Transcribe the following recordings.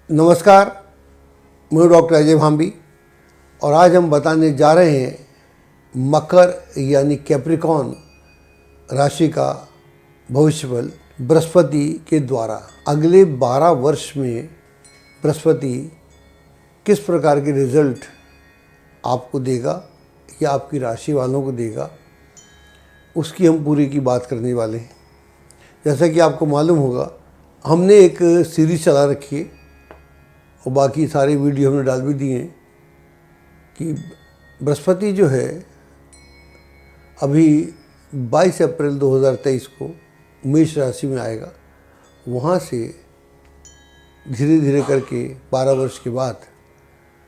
नमस्कार, मैं डॉक्टर अजय भांबी और आज हम बताने जा रहे हैं मकर यानी कैप्रिकॉर्न राशि का भविष्यफल बृहस्पति के द्वारा अगले 12 वर्ष में बृहस्पति किस प्रकार के रिजल्ट आपको देगा या आपकी राशि वालों को देगा, उसकी हम पूरी की बात करने वाले हैं। जैसा कि आपको मालूम होगा, हमने एक सीरीज चला रखी है और बाकी सारे वीडियो हमने डाल भी दिए हैं कि बृहस्पति जो है अभी 22 अप्रैल 2023 को मेष राशि में आएगा। वहाँ से धीरे धीरे करके 12 वर्ष के बाद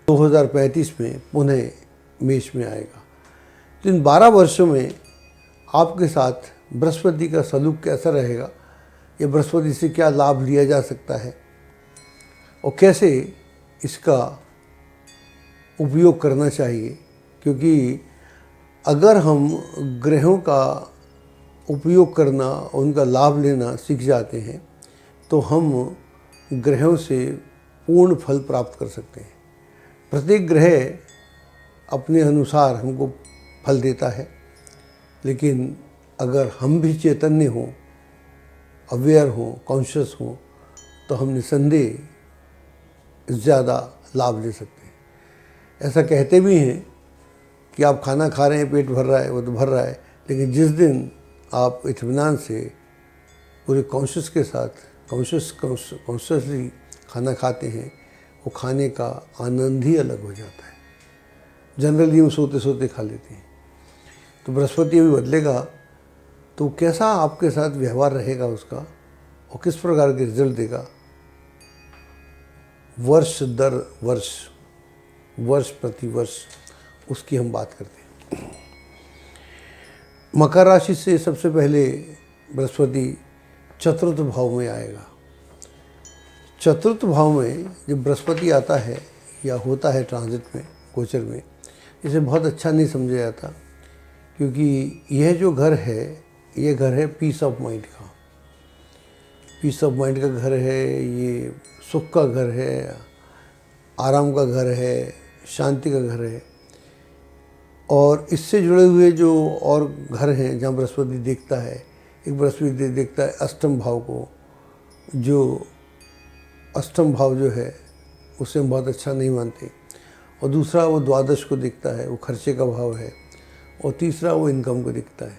2035 में पुनः मेष में आएगा। तो इन 12 वर्षों में आपके साथ बृहस्पति का सलूक कैसा रहेगा, या बृहस्पति से क्या लाभ लिया जा सकता है और कैसे इसका उपयोग करना चाहिए। क्योंकि अगर हम ग्रहों का उपयोग करना, उनका लाभ लेना सीख जाते हैं तो हम ग्रहों से पूर्ण फल प्राप्त कर सकते हैं। प्रत्येक ग्रह अपने अनुसार हमको फल देता है, लेकिन अगर हम भी चैतन्य हों, अवेयर हों, कॉन्शियस हों, तो हम निसंदेह ज़्यादा लाभ ले सकते हैं। ऐसा कहते भी हैं कि आप खाना खा रहे हैं, पेट भर रहा है, वो तो भर रहा है, लेकिन जिस दिन आप इत्मीनान से पूरे कॉन्शियस के साथ कॉन्शियसली खाना खाते हैं, वो खाने का आनंद ही अलग हो जाता है। जनरली हम सोते सोते खा लेते हैं। तो बृहस्पति भी बदलेगा तो कैसा आपके साथ व्यवहार रहेगा उसका और किस प्रकार के रिजल्ट देगा, वर्ष दर वर्ष, वर्ष प्रति वर्ष, उसकी हम बात करते हैं। मकर राशि से सबसे पहले बृहस्पति चतुर्थ भाव में आएगा। चतुर्थ भाव में जब बृहस्पति आता है या होता है ट्रांजिट में, गोचर में, इसे बहुत अच्छा नहीं समझा जाता, क्योंकि यह जो घर है, ये घर है पीस ऑफ माइंड का। पीस ऑफ माइंड का घर है, ये सुख का घर है, आराम का घर है, शांति का घर है। और इससे जुड़े हुए जो और घर हैं जहाँ बृहस्पति देखता है, एक बृहस्पति देखता है अष्टम भाव को, जो अष्टम भाव जो है उसे हम बहुत अच्छा नहीं मानते, और दूसरा वो द्वादश को देखता है, वो खर्चे का भाव है, और तीसरा वो इनकम को देखता है,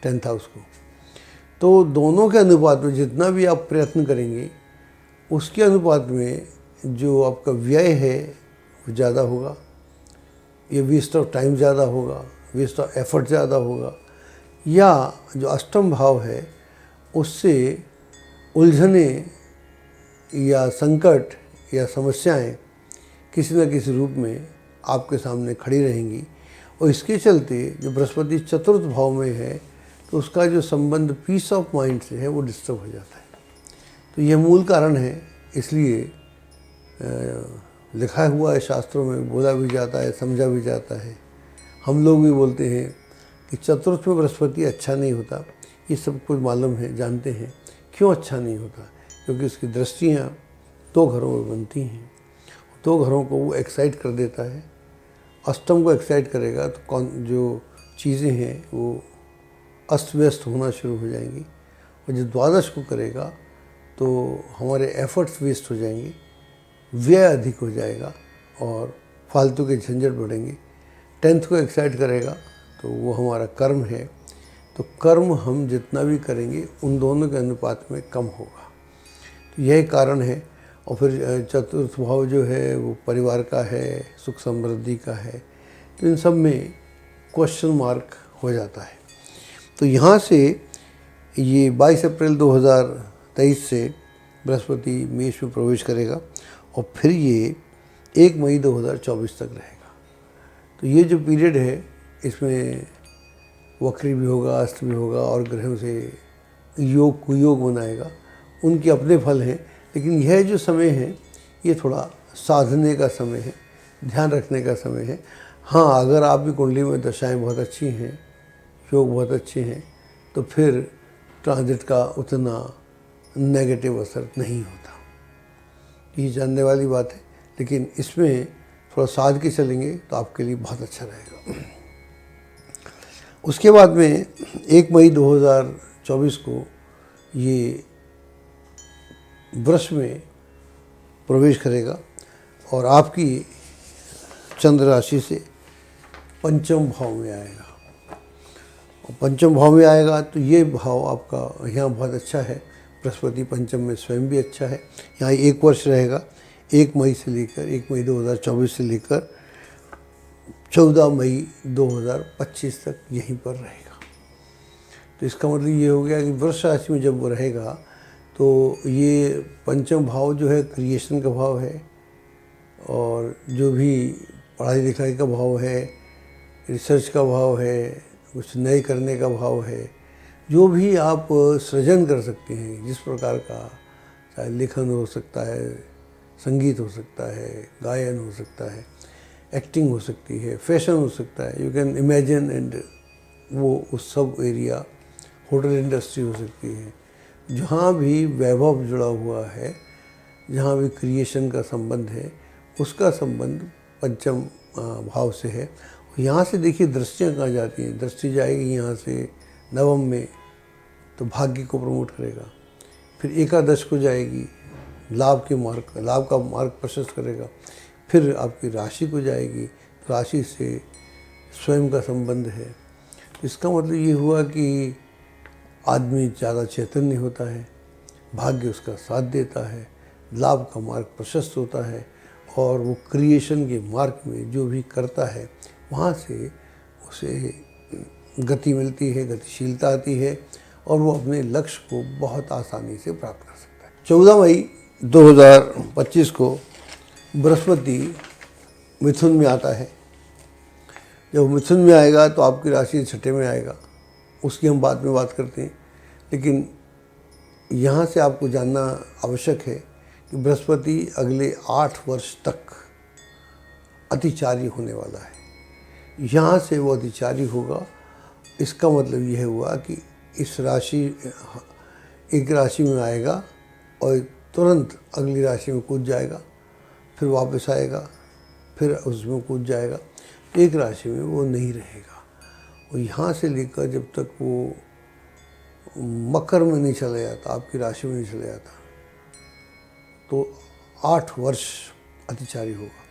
10th हाउस को। तो दोनों के अनुपात में जितना भी आप प्रयत्न करेंगे, उसके अनुपात में जो आपका व्यय है वो ज़्यादा होगा, ये वेस्ट ऑफ टाइम ज़्यादा होगा, वेस्ट ऑफ एफर्ट ज़्यादा होगा, या जो अष्टम भाव है उससे उलझने या संकट या समस्याएं किसी न किसी रूप में आपके सामने खड़ी रहेंगी। और इसके चलते जो बृहस्पति चतुर्थ भाव में है तो उसका जो संबंध पीस ऑफ माइंड से है वो डिस्टर्ब हो जाता है। तो यह मूल कारण है, इसलिए लिखा हुआ है, शास्त्रों में बोला भी जाता है, समझा भी जाता है। हम लोग भी बोलते हैं कि चतुर्थ में बृहस्पति अच्छा नहीं होता। ये सब कुछ मालूम है, जानते हैं क्यों अच्छा नहीं होता, क्योंकि उसकी दृष्टियाँ 2 घरों में बनती हैं। 2 घरों को वो एक्साइट कर देता है। अष्टम को एक्साइट करेगा तो कौन जो चीज़ें हैं वो अस्त व्यस्त होना शुरू हो जाएंगी, और जो द्वादश को करेगा तो हमारे एफर्ट्स वेस्ट हो जाएंगे, व्यय अधिक हो जाएगा और फालतू के झंझट बढ़ेंगे। 10th को एक्साइट करेगा तो वो हमारा कर्म है, तो कर्म हम जितना भी करेंगे उन दोनों के अनुपात में कम होगा। तो यही कारण है। और फिर चतुर्थ भाव जो है वो परिवार का है, सुख समृद्धि का है, तो इन सब में क्वेश्चन मार्क हो जाता है। तो यहाँ से ये 22 अप्रैल 2023 से बृहस्पति मेष में प्रवेश करेगा और फिर ये 1 मई 2024 तक रहेगा। तो ये जो पीरियड है इसमें वक्री भी होगा, अस्त भी होगा, और ग्रहों से योग कुयोग बनाएगा, उनके अपने फल हैं। लेकिन यह जो समय है ये थोड़ा साधने का समय है, ध्यान रखने का समय है। हाँ, अगर आपकी कुंडली में दशाएं बहुत अच्छी हैं, योग बहुत अच्छे हैं, तो फिर ट्रांजिट का उतना नेगेटिव असर नहीं होता। ये जानने वाली बात है, लेकिन इसमें थोड़ा साध के चलेंगे तो आपके लिए बहुत अच्छा रहेगा। उसके बाद में 1 मई 2024 को ये वृष में प्रवेश करेगा और आपकी चंद्र राशि से पंचम भाव में आएगा। और पंचम भाव में आएगा तो ये भाव आपका यहाँ बहुत अच्छा है। बृहस्पति पंचम में स्वयं भी अच्छा है। यहाँ 1 वर्ष रहेगा, 1 मई से लेकर 1 मई 2024 से लेकर 14 मई 2025 तक यहीं पर रहेगा। तो इसका मतलब ये हो गया कि वृष राशि में जब वो रहेगा तो ये पंचम भाव जो है क्रिएशन का भाव है, और जो भी पढ़ाई लिखाई का भाव है, रिसर्च का भाव है, कुछ नए करने का भाव है, जो भी आप सृजन कर सकते हैं जिस प्रकार का, चाहे लेखन हो सकता है, संगीत हो सकता है, गायन हो सकता है, एक्टिंग हो सकती है, फैशन हो सकता है, यू कैन इमेजिन, एंड वो उस सब एरिया, होटल इंडस्ट्री हो सकती है, जहाँ भी वैभव जुड़ा हुआ है, जहाँ भी क्रिएशन का संबंध है, उसका संबंध पंचम भाव से है। यहाँ से देखिए दृष्टियाँ कहाँ जाती हैं। दृष्टि जाएगी यहाँ से नवम में तो भाग्य को प्रमोट करेगा, फिर एकादश को जाएगी लाभ का मार्ग प्रशस्त करेगा, फिर आपकी राशि को जाएगी, राशि से स्वयं का संबंध है। इसका मतलब ये हुआ कि आदमी ज़्यादा चैतन्य होता है, भाग्य उसका साथ देता है, लाभ का मार्ग प्रशस्त होता है, और वो क्रिएशन के मार्ग में जो भी करता है वहाँ से उसे गति मिलती है, गतिशीलता आती है, और वो अपने लक्ष्य को बहुत आसानी से प्राप्त कर सकता है। 14 मई 2025 को बृहस्पति मिथुन में आता है। जब मिथुन में आएगा तो आपकी राशि छठे में आएगा, उसकी हम बाद में बात करते हैं। लेकिन यहाँ से आपको जानना आवश्यक है कि बृहस्पति अगले 8 वर्ष तक अतिचारी होने वाला है। यहाँ से वो अतिचारी होगा। इसका मतलब यह हुआ कि इस राशि, एक राशि में आएगा और तुरंत अगली राशि में कूद जाएगा, फिर वापस आएगा, फिर उसमें कूद जाएगा। एक राशि में वो नहीं रहेगा। और यहाँ से लेकर जब तक वो मकर में नहीं चला जाता, आपकी राशि में नहीं चला जाता, तो 8 वर्ष अतिचारी होगा।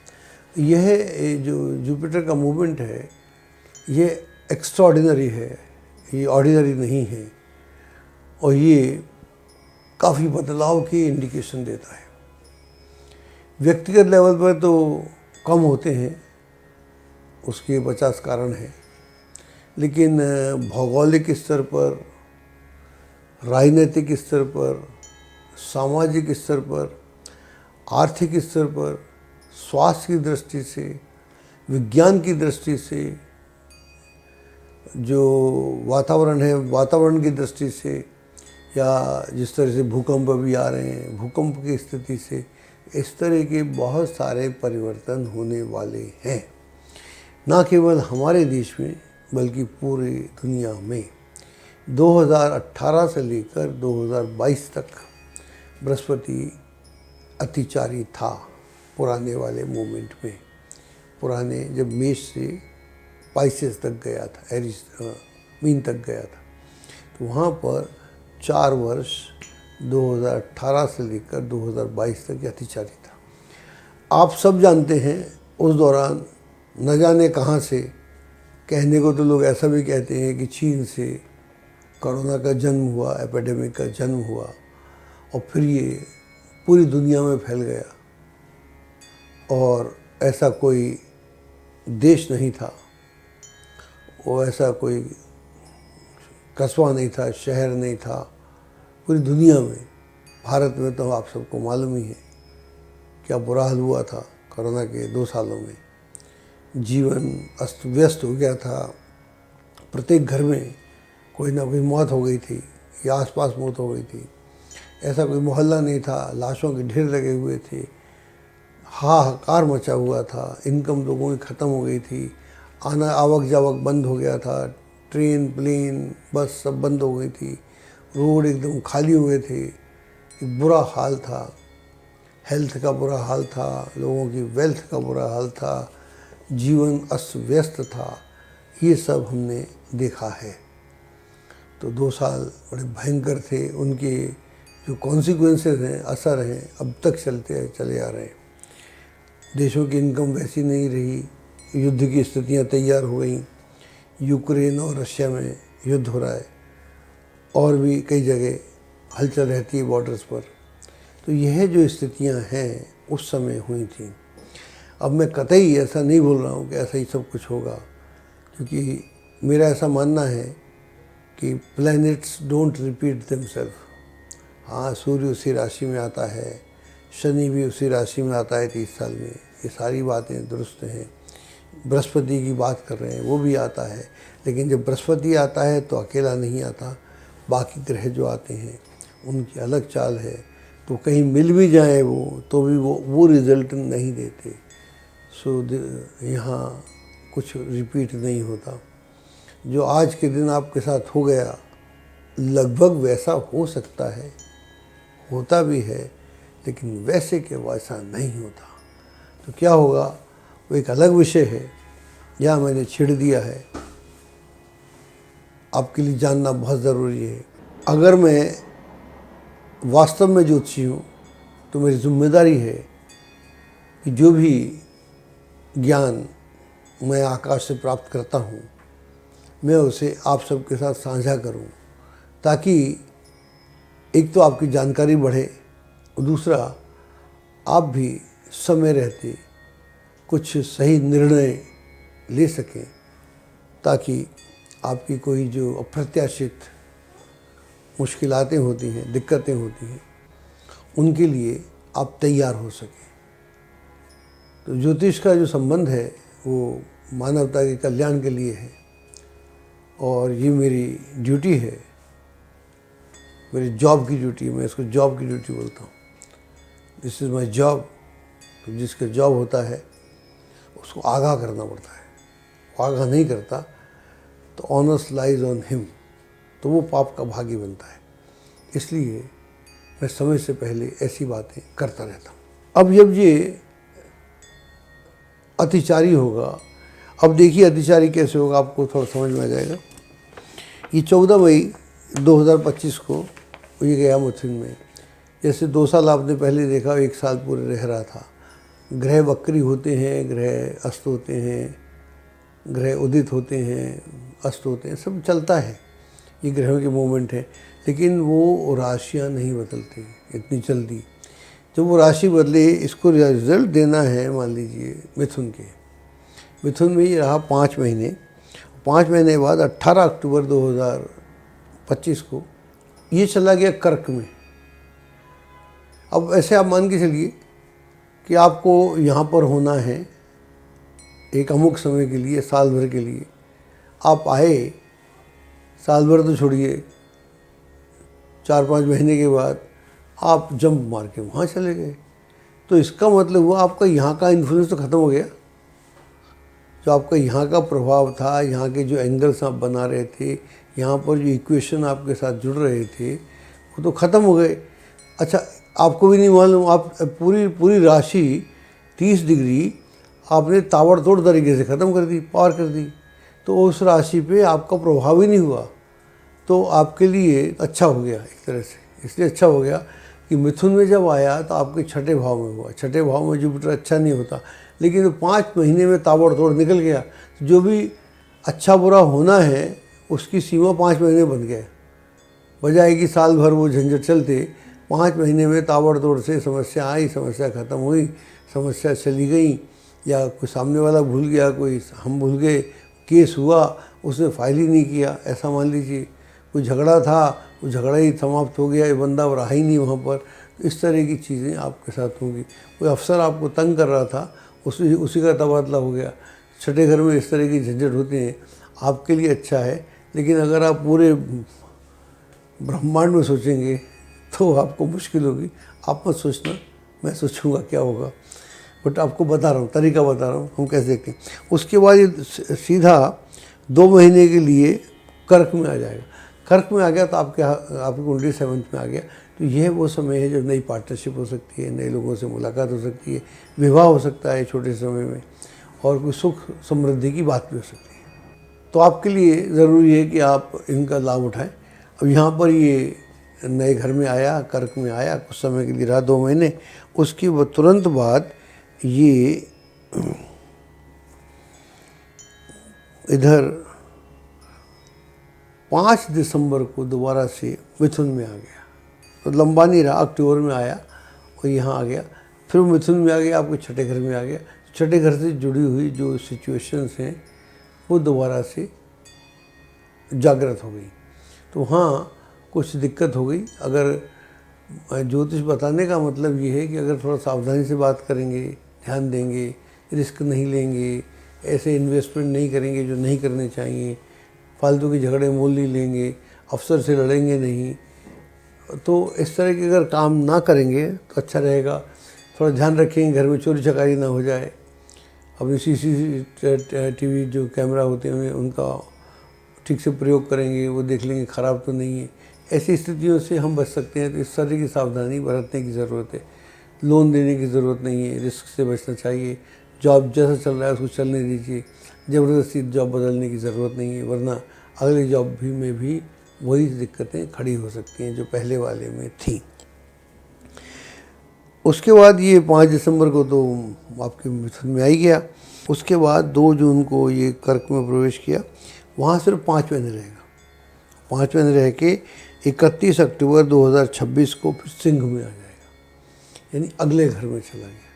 यह जो जुपिटर का मूवमेंट है ये एक्स्ट्राऑर्डिनरी है, ये ऑर्डिनरी नहीं है, और ये काफ़ी बदलाव की इंडिकेशन देता है। व्यक्तिगत लेवल पर तो कम होते हैं, उसके 50 कारण हैं, लेकिन भौगोलिक स्तर पर, राजनीतिक स्तर पर, सामाजिक स्तर पर, आर्थिक स्तर पर, स्वास्थ्य की दृष्टि से, विज्ञान की दृष्टि से, जो वातावरण है वातावरण की दृष्टि से, या जिस तरह से भूकंप भी आ रहे हैं, भूकंप की स्थिति से, इस तरह के बहुत सारे परिवर्तन होने वाले हैं, ना केवल हमारे देश में बल्कि पूरी दुनिया में। 2018 से लेकर 2022 तक बृहस्पति अतिचारी था पुराने वाले मूवमेंट में। पुराने जब मेष से पाइसेस तक गया था, एरिस मीन तक गया था, तो वहाँ पर 4 वर्ष 2018 से लेकर 2022 तक अतिचारी था। आप सब जानते हैं उस दौरान न जाने कहाँ से, कहने को तो लोग ऐसा भी कहते हैं कि चीन से कोरोना का जन्म हुआ, एपिडेमिक का जन्म हुआ, और फिर ये पूरी दुनिया में फैल गया, और ऐसा कोई देश नहीं था, वो ऐसा कोई कस्बा नहीं था, शहर नहीं था पूरी दुनिया में। भारत में तो आप सबको मालूम ही है क्या बुरा हाल हुआ था कोरोना के 2 सालों में। जीवन अस्त व्यस्त हो गया था, प्रत्येक घर में कोई ना कोई मौत हो गई थी या आसपास मौत हो गई थी। ऐसा कोई मोहल्ला नहीं था, लाशों के ढेर लगे हुए थे, हाहाकार मचा हुआ था, इनकम लोगों की ख़त्म हो गई थी, आना आवक जावक बंद हो गया था, ट्रेन प्लेन बस सब बंद हो गई थी, रोड एकदम खाली हुए थे, एक बुरा हाल था। हेल्थ का बुरा हाल था, लोगों की वेल्थ का बुरा हाल था, जीवन अस्त व्यस्त था, ये सब हमने देखा है। तो 2 साल बड़े भयंकर थे, उनके जो कॉन्सिक्वेंसेस हैं, असर हैं, अब तक चले आ रहे हैं। देशों की इनकम वैसी नहीं रही, युद्ध की स्थितियां तैयार हो गई, यूक्रेन और रशिया में युद्ध हो रहा है, और भी कई जगह हलचल रहती है बॉर्डर्स पर। तो यह जो स्थितियां हैं उस समय हुई थी। अब मैं कतई ऐसा नहीं बोल रहा हूँ कि ऐसा ही सब कुछ होगा, क्योंकि मेरा ऐसा मानना है कि प्लैनेट्स डोंट रिपीट देमसेल्फ। हाँ, सूर्य उसी राशि में आता है, शनि भी उसी राशि में आता है 30 साल में, ये सारी बातें दुरुस्त हैं। बृहस्पति की बात कर रहे हैं, वो भी आता है, लेकिन जब बृहस्पति आता है तो अकेला नहीं आता, बाकी ग्रह जो आते हैं उनकी अलग चाल है। तो कहीं मिल भी जाए वो, तो भी वो रिजल्ट नहीं देते। सो यहाँ कुछ रिपीट नहीं होता। जो आज के दिन आपके साथ हो गया, लगभग वैसा हो सकता है, होता भी है, लेकिन वैसे के वैसा नहीं होता। तो क्या होगा वो एक अलग विषय है, यह मैंने छेड़ दिया है, आपके लिए जानना बहुत ज़रूरी है। अगर मैं वास्तव में ज्योतिषी हूँ तो मेरी जिम्मेदारी है कि जो भी ज्ञान मैं आकाश से प्राप्त करता हूँ, मैं उसे आप सबके साथ साझा करूँ, ताकि एक तो आपकी जानकारी बढ़े, और दूसरा आप भी समय रहते कुछ सही निर्णय ले सकें, ताकि आपकी कोई जो अप्रत्याशित मुश्किलातें होती हैं, दिक्कतें होती हैं, उनके लिए आप तैयार हो सकें। तो ज्योतिष का जो संबंध है वो मानवता के कल्याण के लिए है, और ये मेरी ड्यूटी है, मेरी जॉब की ड्यूटी है। मैं इसको जॉब की ड्यूटी बोलता हूँ। This is my job. तो जिसका जॉब होता है उसको आगाह करना पड़ता है, वो आगाह नहीं करता तो ऑनर्स लाइज ऑन हिम, तो वो पाप का भागी बनता है। इसलिए मैं समय से पहले ऐसी बातें करता रहता हूँ। अब जब ये अतिचारी होगा, अब देखिए अतिचारी कैसे होगा, आपको थोड़ा समझ में आ जाएगा। ये 14 मई 2025 को ये गया मिथुन में। जैसे 2 साल आपने पहले देखा, 1 साल पूरे रह रहा था। ग्रह वक्री होते हैं, ग्रह अस्त होते हैं, ग्रह उदित होते हैं, अस्त होते हैं, सब चलता है, ये ग्रहों के मूवमेंट है। लेकिन वो राशियाँ नहीं बदलती इतनी जल्दी। जब वो राशि बदले, इसको रिजल्ट देना है, मान लीजिए मिथुन के, मिथुन में ये रहा 5 महीने। 5 महीने बाद 18 अक्टूबर 2025 को ये चला गया कर्क में। अब ऐसे आप मान के चलिए कि आपको यहाँ पर होना है एक अमुक समय के लिए, साल भर के लिए। आप आए, साल भर तो छोड़िए, 4-5 महीने के बाद आप जंप मार के वहाँ चले गए। तो इसका मतलब हुआ आपका यहाँ का इन्फ्लुएंस तो ख़त्म हो गया। जो आपका यहाँ का प्रभाव था, यहाँ के जो एंगल्स आप बना रहे थे, यहाँ पर जो इक्वेशन आपके साथ जुड़ रहे थे, वो तो ख़त्म हो गए। अच्छा, आपको भी नहीं मालूम, आप पूरी राशि 30 डिग्री आपने ताबड़तोड़ तरीके से ख़त्म कर दी, पार कर दी। तो उस राशि पे आपका प्रभाव ही नहीं हुआ। तो आपके लिए अच्छा हो गया एक तरह से। इसलिए अच्छा हो गया कि मिथुन में जब आया तो आपके 6ठे भाव में हुआ। 6ठे भाव में जुपिटर अच्छा नहीं होता, लेकिन 5 महीने में ताबड़तोड़ निकल गया। जो भी अच्छा बुरा होना है उसकी सीमा 5 महीने बन गए, बजाय कि साल भर वो झंझट चलते। 5 महीने में ताबड़तोड़ से समस्या आई, समस्या ख़त्म हुई, समस्या चली गई, या कोई सामने वाला भूल गया, कोई हम भूल गए, केस हुआ, उसने फाइल ही नहीं किया, ऐसा मान लीजिए। कोई झगड़ा था, वो झगड़ा ही समाप्त हो गया, ये बंदा रहा ही नहीं वहाँ पर। इस तरह की चीज़ें आपके साथ होंगी। कोई अफसर आपको तंग कर रहा था, उसी का तबादला हो गया। 6ठे घर में इस तरह की झंझट होते हैं, आपके लिए अच्छा है। लेकिन अगर आप पूरे ब्रह्मांड में सोचेंगे तो आपको मुश्किल होगी। आप मत सोचना, मैं सोचूंगा क्या होगा, बट आपको बता रहा हूँ, तरीका बता रहा हूँ हम कैसे देखते हैं। उसके बाद ये सीधा 2 महीने के लिए कर्क में आ जाएगा। कर्क में आ गया तो आपकी कुंडली 7th में आ गया। तो यह वो समय है जब नई पार्टनरशिप हो सकती है, नए लोगों से मुलाकात हो सकती है, विवाह हो सकता है छोटे समय में, और कोई सुख समृद्धि की बात भी हो सकती है। तो आपके लिए ज़रूरी है कि आप इनका लाभ उठाएं। अब यहाँ पर ये नए घर में आया, कर्क में आया, कुछ समय के लिए रहा 2 महीने, उसके तुरंत बाद ये इधर 5 दिसंबर को दोबारा से मिथुन में आ गया। तो लंबा नहीं रहा, अक्टूबर में आया और यहाँ आ गया, फिर मिथुन में आ गया, आपके छठे घर में आ गया। छठे घर से जुड़ी हुई जो सिचुएशंस हैं वो दोबारा से जागृत हो गई। तो हाँ, कुछ दिक्कत हो गई। अगर ज्योतिष बताने का मतलब ये है कि अगर थोड़ा सावधानी से बात करेंगे, ध्यान देंगे, रिस्क नहीं लेंगे, ऐसे इन्वेस्टमेंट नहीं करेंगे जो नहीं करने चाहिए, फालतू के झगड़े मोल नहीं लेंगे, अफसर से लड़ेंगे नहीं, तो इस तरह के अगर काम ना करेंगे तो अच्छा रहेगा। थोड़ा ध्यान रखेंगे घर में चोरी चकारी ना हो जाए। अपनी CCTV जो कैमरा होते हैं उनका ठीक से प्रयोग करेंगे, वो देख लेंगे ख़राब तो नहीं है। ऐसी स्थितियों से हम बच सकते हैं। तो इस तरह की सावधानी बरतने की ज़रूरत है। लोन देने की ज़रूरत नहीं है, रिस्क से बचना चाहिए। जॉब जैसा चल रहा है उसको चलने दीजिए, ज़बरदस्ती जॉब बदलने की ज़रूरत नहीं है, वरना अगली जॉब में भी वही दिक्कतें खड़ी हो सकती हैं जो पहले वाले में थी। उसके बाद ये 5 दिसंबर को तो आपके मिथुन में आ ही गया। उसके बाद 2 जून को ये कर्क में प्रवेश किया, वहाँ सिर्फ 5 महीने रहेगा। 5 महीने रह के 31 अक्टूबर 2026 को फिर सिंह में आ जाएगा, यानी अगले घर में चला गया।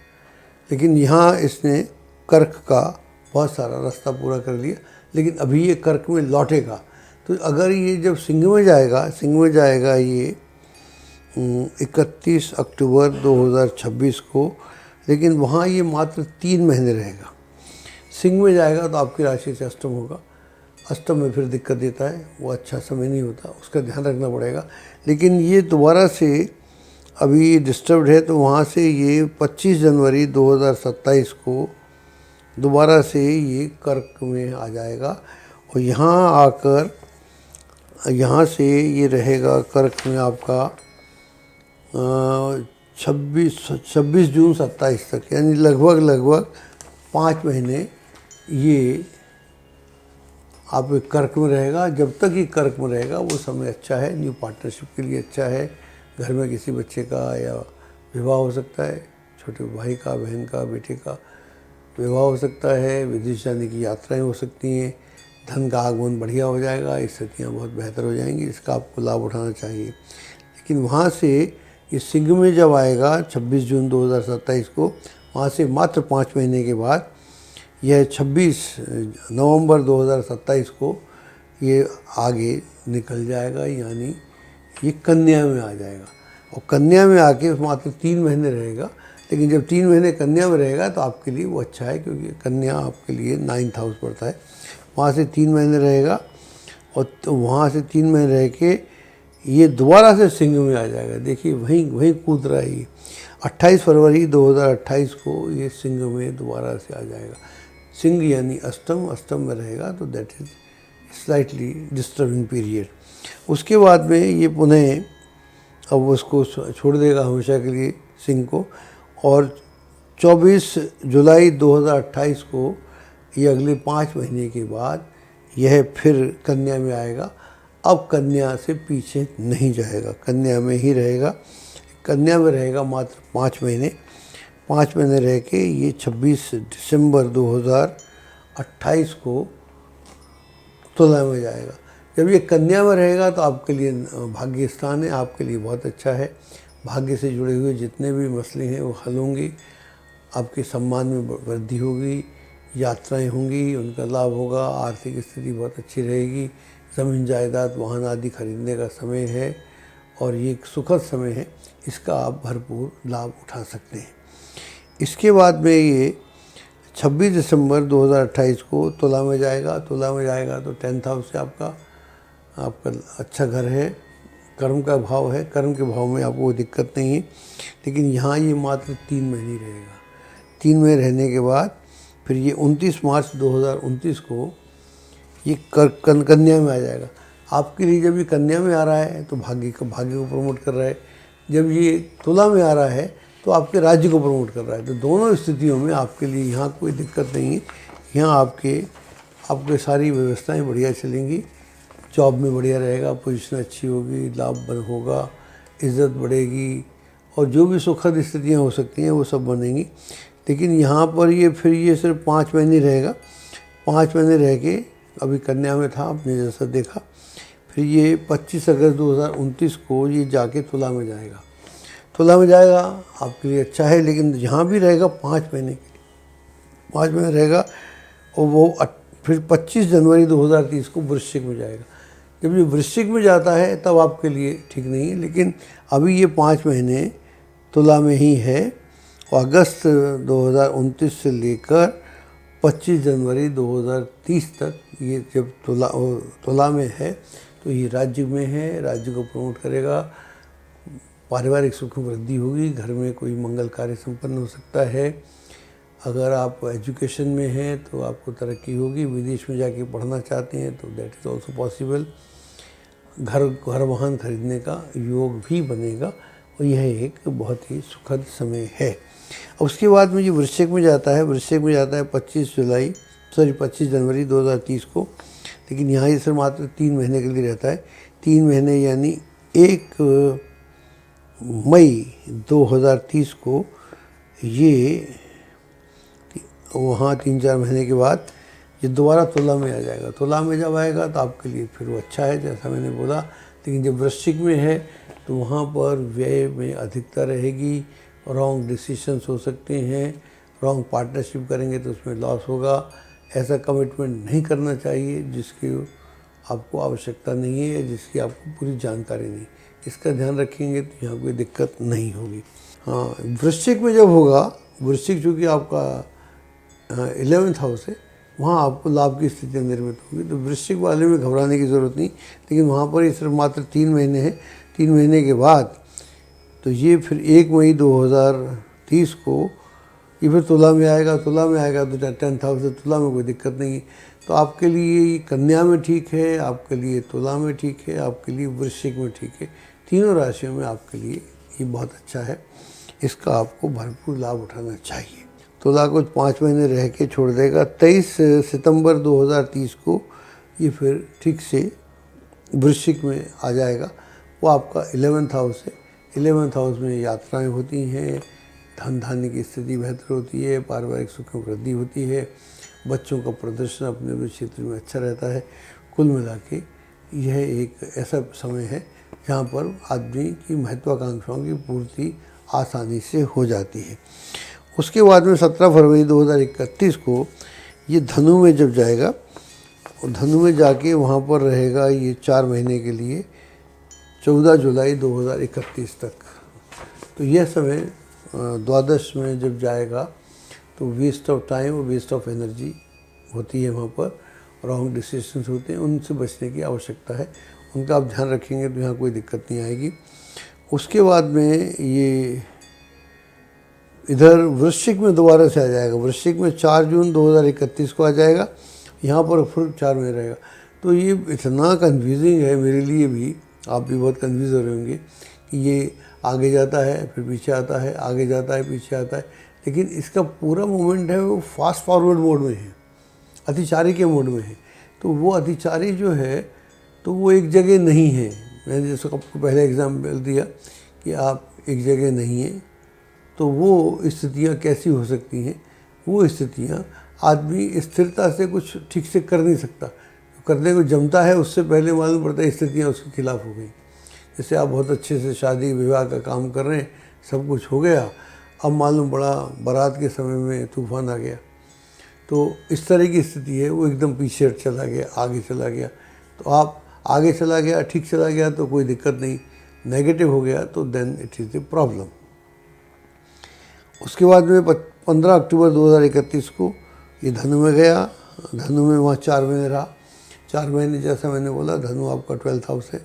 लेकिन यहाँ इसने कर्क का बहुत सारा रास्ता पूरा कर लिया, लेकिन अभी ये कर्क में लौटेगा। तो अगर ये जब सिंह में जाएगा ये 31 अक्टूबर 2026 को, लेकिन वहाँ ये मात्र 3 महीने रहेगा। सिंह में जाएगा तो आपकी राशि से अष्टम होगा। अष्टम में फिर दिक्कत देता है, वो अच्छा समय नहीं होता, उसका ध्यान रखना पड़ेगा। लेकिन ये दोबारा से अभी डिस्टर्ब्ड है, तो वहाँ से ये 25 जनवरी 2027 को दोबारा से ये कर्क में आ जाएगा और यहाँ आकर यहाँ से ये रहेगा कर्क में आपका 26 जून 27 तक, यानी लगभग 5 महीने ये आप कर्क में रहेगा। जब तक ये कर्क में रहेगा वो समय अच्छा है, न्यू पार्टनरशिप के लिए अच्छा है। घर में किसी बच्चे का या विवाह हो सकता है, छोटे भाई का, बहन का, बेटे का विवाह हो सकता है, विदेश जाने की यात्राएं हो सकती हैं, धन का आगमन बढ़िया हो जाएगा, स्थितियाँ बहुत बेहतर हो जाएंगी, इसका आपको लाभ उठाना चाहिए। लेकिन वहाँ से ये सिंह में जब आएगा 26 जून 2027 को, वहाँ से मात्र 5 महीने के बाद यह 26 नवंबर 2027 को ये आगे निकल जाएगा, यानी ये कन्या में आ जाएगा। और कन्या में आके मात्र 3 महीने रहेगा। लेकिन जब 3 महीने कन्या में रहेगा तो आपके लिए वो अच्छा है, क्योंकि कन्या आपके लिए 9th हाउस पड़ता है। वहाँ से 3 महीने रहेगा और तो वहाँ से 3 महीने रह के ये दोबारा से सिंह में आ जाएगा। देखिए वहीं कूद रहा है ये। 28 फरवरी 2028 को ये सिंह में दोबारा से आ जाएगा। सिंह यानी अष्टम में रहेगा, तो that is slightly disturbing period. उसके बाद में ये पुनः अब उसको छोड़ देगा हमेशा के लिए सिंह को, और 24 जुलाई 2028 को ये अगले 5 महीने के बाद यह फिर कन्या में आएगा। अब कन्या से पीछे नहीं जाएगा, कन्या में ही रहेगा। कन्या में रहेगा मात्र 5 महीने। 5 महीने रह के ये 26 दिसंबर 2028 को तुला में जाएगा। जब ये कन्या में रहेगा तो आपके लिए भाग्य स्थान है, आपके लिए बहुत अच्छा है। भाग्य से जुड़े हुए जितने भी मसले हैं वो हल होंगे, आपके सम्मान में वृद्धि होगी, यात्राएं होंगी, उनका लाभ होगा, आर्थिक स्थिति बहुत अच्छी रहेगी। ज़मीन जायदाद वाहन आदि खरीदने का समय है और ये एक सुखद समय है, इसका आप भरपूर लाभ उठा सकते हैं। इसके बाद में ये 26 दिसंबर 2028 को तुला में जाएगा। तुला में जाएगा तो 10th हाउस से आपका अच्छा घर है, कर्म का भाव है, कर्म के भाव में आपको दिक्कत नहीं है। लेकिन यहाँ ये मात्र 3 महीने रहेगा। 3 महीने रहने के बाद फिर ये 29 मार्च 2029 को ये कन्या में आ जाएगा। आपके लिए जब ये कन्या में आ रहा है तो भाग्य को प्रमोट कर रहा है। जब ये तुला में आ रहा है तो आपके राज्य को प्रमोट कर रहा है। तो दोनों स्थितियों में आपके लिए यहाँ कोई दिक्कत नहीं है। यहाँ आपके सारी व्यवस्थाएं बढ़िया चलेंगी, जॉब में बढ़िया रहेगा, पोजीशन अच्छी होगी, लाभ होगा, इज़्ज़त बढ़ेगी और जो भी सुखद स्थितियाँ हो सकती हैं वो सब बनेंगी। लेकिन यहाँ पर ये सिर्फ 5 महीने रहेगा। 5 महीने रह के अभी कन्या में था, आपने जैसा देखा, फिर ये 25 अगस्त 2029 को ये जाके तुला में जाएगा। तुला में जाएगा आपके लिए अच्छा है, लेकिन यहाँ भी रहेगा 5 महीने के लिए, 5 महीने रहेगा और वो फिर 25 जनवरी 2030 को वृश्चिक में जाएगा। जब ये वृश्चिक में जाता है तब आपके लिए ठीक नहीं है, लेकिन अभी ये 5 महीने तुला में ही है और अगस्त 2029 से लेकर 25 जनवरी 2030 तक ये जब तुला में है तो ये राज्य में है, राज्य को प्रमोट करेगा, पारिवारिक सुख वृद्धि होगी, घर में कोई मंगल कार्य संपन्न हो सकता है। अगर आप एजुकेशन में हैं तो आपको तरक्की होगी, विदेश में जाके पढ़ना चाहते हैं तो दैट इज़ ऑल्सो पॉसिबल। घर वाहन खरीदने का योग भी बनेगा और यह एक बहुत ही सुखद समय है। उसके बाद में ये वृश्चिक में जाता है, 25 जनवरी 2030 को, लेकिन यहाँ ये सिर्फ मात्र 3 महीने के लिए रहता है। 3 महीने यानी 1 मई 2030 को ये वहाँ 3-4 महीने के बाद ये दोबारा तुला में आ जाएगा। तुला में जब आएगा तो आपके लिए फिर वो अच्छा है, जैसा मैंने बोला। लेकिन जब वृश्चिक में है तो वहाँ पर व्यय में अधिकता रहेगी, रॉन्ग डिसीशंस हो सकते हैं, रॉन्ग पार्टनरशिप करेंगे तो उसमें लॉस होगा। ऐसा कमिटमेंट नहीं करना चाहिए जिसकी आपको आवश्यकता नहीं है, जिसकी आपको पूरी जानकारी नहीं। इसका ध्यान रखेंगे तो यहाँ कोई दिक्कत नहीं होगी। हाँ, वृश्चिक में जब होगा, वृश्चिक चूँकि आपका 11th हाउस है, वहाँ आपको लाभ की स्थितियाँ निर्मित होगी। तो वृश्चिक वाले में घबराने की ज़रूरत नहीं, लेकिन वहाँ पर ये सिर्फ मात्र 3 महीने हैं। 3 महीने के बाद तो ये फिर 1 मई 2030 को ये फिर तुला में आएगा। तुला में आएगा तो 10th हाउस है, तुला में कोई दिक्कत नहीं। तो आपके लिए ये कन्या में ठीक है, आपके लिए तुला में ठीक है, आपके लिए वृश्चिक में ठीक है। तीनों राशियों में आपके लिए ये बहुत अच्छा है, इसका आपको भरपूर लाभ उठाना चाहिए। तुला को 5 महीने रह के छोड़ देगा। 23 सितंबर 2030 को ये फिर ठीक से वृश्चिक में आ जाएगा। वो आपका 11th हाउस है। 11th हाउस में यात्राएं होती हैं, धन धान्य की स्थिति बेहतर होती है, पारिवारिक सुख में वृद्धि होती है, बच्चों का प्रदर्शन अपने अपने क्षेत्र में अच्छा रहता है। कुल मिला के यह एक ऐसा समय है जहाँ पर आदमी की महत्वाकांक्षाओं की पूर्ति आसानी से हो जाती है। उसके बाद में 17 फरवरी 2031 को ये धनु में जब जाएगा और धनु में जाके वहाँ पर रहेगा ये 4 महीने के लिए, 14 जुलाई 2031 तक। तो यह समय द्वादश में जब जाएगा तो वेस्ट ऑफ टाइम और वेस्ट ऑफ एनर्जी होती है, वहाँ पर रॉन्ग डिसीजंस होते हैं, उनसे बचने की आवश्यकता है। उनका आप ध्यान रखेंगे तो यहाँ कोई दिक्कत नहीं आएगी। उसके बाद में ये इधर वृश्चिक में दोबारा से आ जाएगा। वृश्चिक में 4 जून 2031 को आ जाएगा, यहाँ पर फिर 4 महीने रहेगा। तो ये इतना कन्फ्यूजिंग है मेरे लिए भी, आप भी बहुत कन्फ्यूज हो रहे होंगे कि ये आगे जाता है फिर पीछे आता है, आगे जाता है पीछे आता है। लेकिन इसका पूरा मूवमेंट है वो फास्ट फॉरवर्ड मोड में है, अतिचारी के मोड में है। तो वो अतिचारी जो है तो वो एक जगह नहीं है। मैंने जैसे आपको पहले एग्जाम्पल दिया कि आप एक जगह नहीं हैं, तो वो स्थितियाँ कैसी हो सकती हैं? वो स्थितियाँ आदमी स्थिरता से कुछ ठीक से कर नहीं सकता। करने को जमता है उससे पहले मालूम पड़ता है स्थितियाँ उसके खिलाफ हो गई। जैसे आप बहुत अच्छे से शादी विवाह का काम कर रहे हैं, सब कुछ हो गया, अब मालूम पड़ा बारात के समय में तूफान आ गया। तो इस तरह की स्थिति है, वो एकदम पीछे चला गया, आगे चला गया। तो आप आगे चला गया, ठीक चला गया तो कोई दिक्कत नहीं, नेगेटिव हो गया तो then it is the problem. उसके बाद में 15 अक्टूबर 2031 को ये धनु में गया। धनु में वहाँ 4 महीने रहा। 4 महीने जैसा मैंने बोला, धनु आपका 12th हाउस है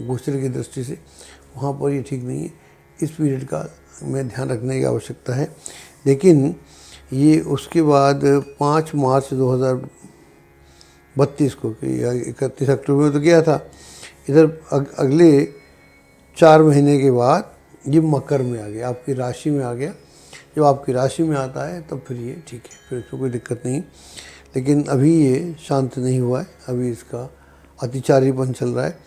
गोचर की दृष्टि से, वहाँ पर ये ठीक नहीं है। इस पीरियड का में ध्यान रखने की आवश्यकता है। लेकिन ये उसके बाद 5 मार्च 2032 को कि 31 अक्टूबर में तो गया था, इधर अगले 4 महीने के बाद ये मकर में आ गया, आपकी राशि में आ गया। जब आपकी राशि में आता है तब फिर ये ठीक है, फिर इसमें कोई दिक्कत नहीं। लेकिन अभी ये शांत नहीं हुआ है, अभी इसका अतिचारीपन चल रहा है।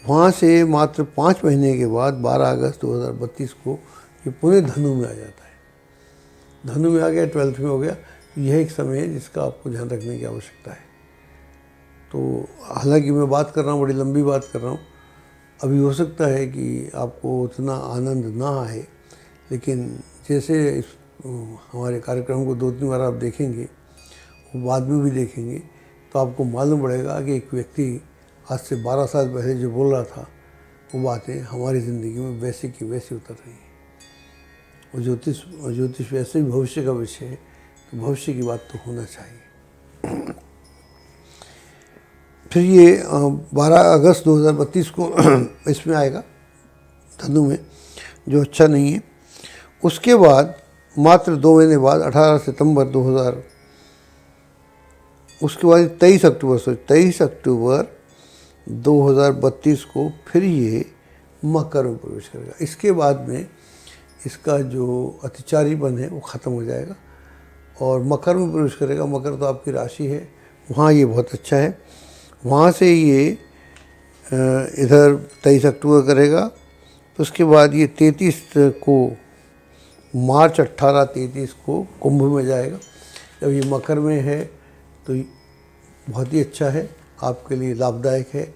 वहाँ से मात्र 5 महीने के बाद 12 अगस्त 2032 को ये पुणे धनु में आ जाता है। धनु में आ गया, 12th में हो गया। यह एक समय है जिसका आपको ध्यान रखने की आवश्यकता है। तो हालांकि मैं बात कर रहा हूँ, बड़ी लंबी बात कर रहा हूँ, अभी हो सकता है कि आपको उतना आनंद ना आए, लेकिन जैसे इस हमारे कार्यक्रम को 2-3 बार आप देखेंगे, वो बाद में भी देखेंगे, तो आपको मालूम पड़ेगा कि एक व्यक्ति आज से 12 साल पहले जो बोल रहा था वो बातें हमारी ज़िंदगी में वैसे की वैसे उतर रही हैं। और ज्योतिष वैसे भी भविष्य का विषय है, तो भविष्य की बात तो होना चाहिए। फिर ये 12 अगस्त 2032 को इसमें आएगा धनु में, जो अच्छा नहीं है। उसके बाद मात्र 2 महीने बाद 18 सितंबर 2000, उसके बाद 23 अक्टूबर 2032 को फिर ये मकर में प्रवेश करेगा। इसके बाद में इसका जो अतिचारीपन है वो ख़त्म हो जाएगा और मकर में प्रवेश करेगा। मकर तो आपकी राशि है, वहाँ ये बहुत अच्छा है। वहाँ से ये इधर 23 अक्टूबर करेगा। तो उसके बाद ये 33 को मार्च 18-33 को कुंभ में जाएगा। जब ये मकर में है तो बहुत ही अच्छा है, आपके लिए लाभदायक है।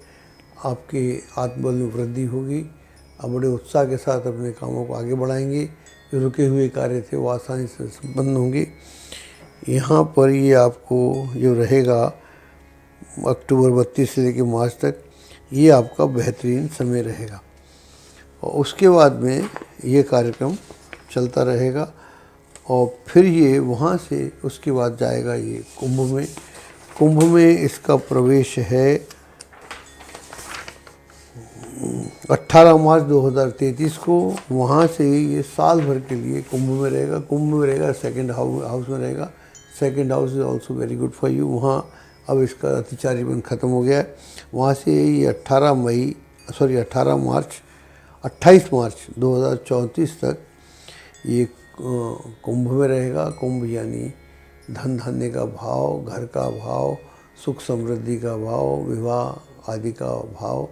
आपके आत्मबल में वृद्धि होगी, आप बड़े उत्साह के साथ अपने कामों को आगे बढ़ाएंगे। जो रुके हुए कार्य थे वो आसानी से संपन्न होंगे। यहाँ पर ये आपको जो रहेगा अक्टूबर 32 से लेकर मार्च तक, ये आपका बेहतरीन समय रहेगा। और उसके बाद में ये कार्यक्रम चलता रहेगा और फिर ये वहाँ से उसके बाद जाएगा ये कुंभ में। कुंभ में इसका प्रवेश है 18 मार्च 2033 को। वहाँ से ये साल भर के लिए कुंभ में रहेगा। कुंभ में रहेगा, सेकंड हाउस में रहेगा। Second house is also very good for you. वहाँ अब इसका अतिचारीपन ख़त्म हो गया है। वहाँ से ये 28 मार्च 2034 तक ये कुंभ में रहेगा। कुंभ यानी धन धान्य का भाव, घर का भाव, सुख समृद्धि का भाव, विवाह आदि का भाव।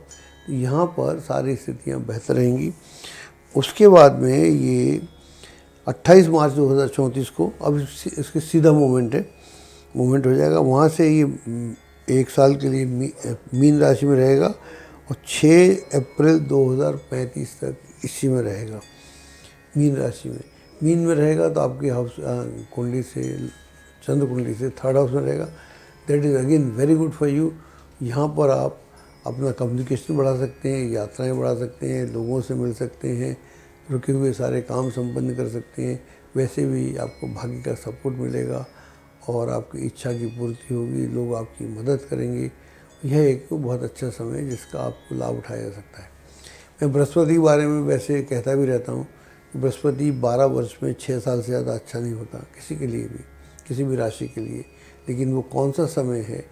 यहाँ पर सारी स्थितियाँ बेहतर रहेंगी। उसके बाद में ये 28 मार्च 2034 को अब इसके सीधा मूवमेंट हो जाएगा। वहाँ से ये 1 साल के लिए मीन राशि में रहेगा और 6 अप्रैल 2035 तक इसी में रहेगा, मीन राशि में। मीन में रहेगा तो आपकी हाउस कुंडली से, चंद्र कुंडली से 3rd हाउस में रहेगा। That is again very good for you. यहाँ पर आप अपना कम्युनिकेशन बढ़ा सकते हैं, यात्राएं बढ़ा सकते हैं, लोगों से मिल सकते हैं, रुके हुए सारे काम संपन्न कर सकते हैं। वैसे भी आपको भाग्य का सपोर्ट मिलेगा और आपकी इच्छा की पूर्ति होगी, लोग आपकी मदद करेंगे। यह एक बहुत अच्छा समय है जिसका आपको लाभ उठाया जा सकता है। मैं बृहस्पति के बारे में वैसे कहता भी रहता हूँ कि बृहस्पति 12 वर्ष में 6 साल से ज़्यादा अच्छा नहीं होता किसी के लिए भी, किसी भी राशि के लिए। लेकिन वो कौन सा समय है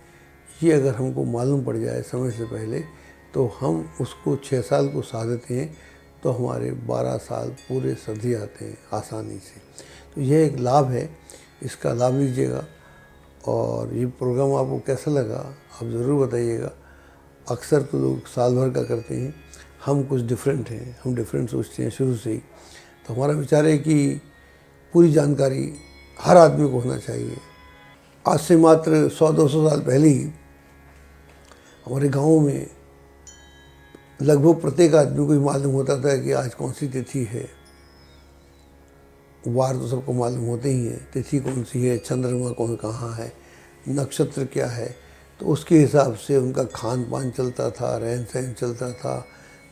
ये अगर हमको मालूम पड़ जाए समय से पहले, तो हम उसको 6 साल को साधते हैं तो हमारे 12 साल पूरे सध जाते हैं आसानी से। तो यह एक लाभ है, इसका लाभ लीजिएगा। और ये प्रोग्राम आपको कैसा लगा आप ज़रूर बताइएगा। अक्सर तो लोग साल भर का करते हैं, हम कुछ डिफरेंट हैं, हम डिफरेंट सोचते हैं शुरू से ही। तो हमारा विचार है कि पूरी जानकारी हर आदमी को होना चाहिए। आज से मात्र 100-200 साल पहले ही हमारे गाँव में लगभग प्रत्येक आदमी को ही मालूम होता था कि आज कौन सी तिथि है। वार तो सबको मालूम होते ही है, तिथि कौन सी है, चंद्रमा कौन कहाँ है, नक्षत्र क्या है। तो उसके हिसाब से उनका खान पान चलता था, रहन सहन चलता था,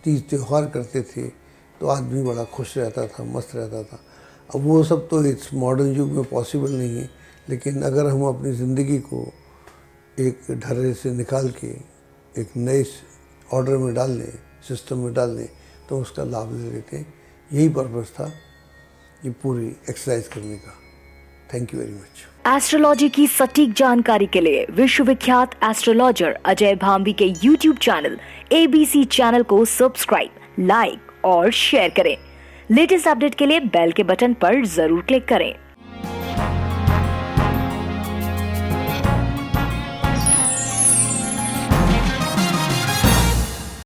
तीज त्यौहार करते थे, तो आदमी बड़ा खुश रहता था, मस्त रहता था। अब वो सब तो इस मॉडर्न युग में पॉसिबल नहीं है। लेकिन अगर हम अपनी ज़िंदगी को एक ढर्रे से निकाल के एक नए ऑर्डर में डाल लें, सिस्टम में डाल लें, तो उसका लाभ ले लेते हैं। यही पर्पज़ था ये पूरी एक्सरसाइज करने का। Thank you very much. Astrology की सटीक जानकारी के लिए विश्वविख्यात एस्ट्रोलॉजर अजय भांबी के YouTube चैनल ABC चैनल को सब्सक्राइब, लाइक और शेयर करें। लेटेस्ट अपडेट के लिए बेल के बटन पर जरूर क्लिक करें।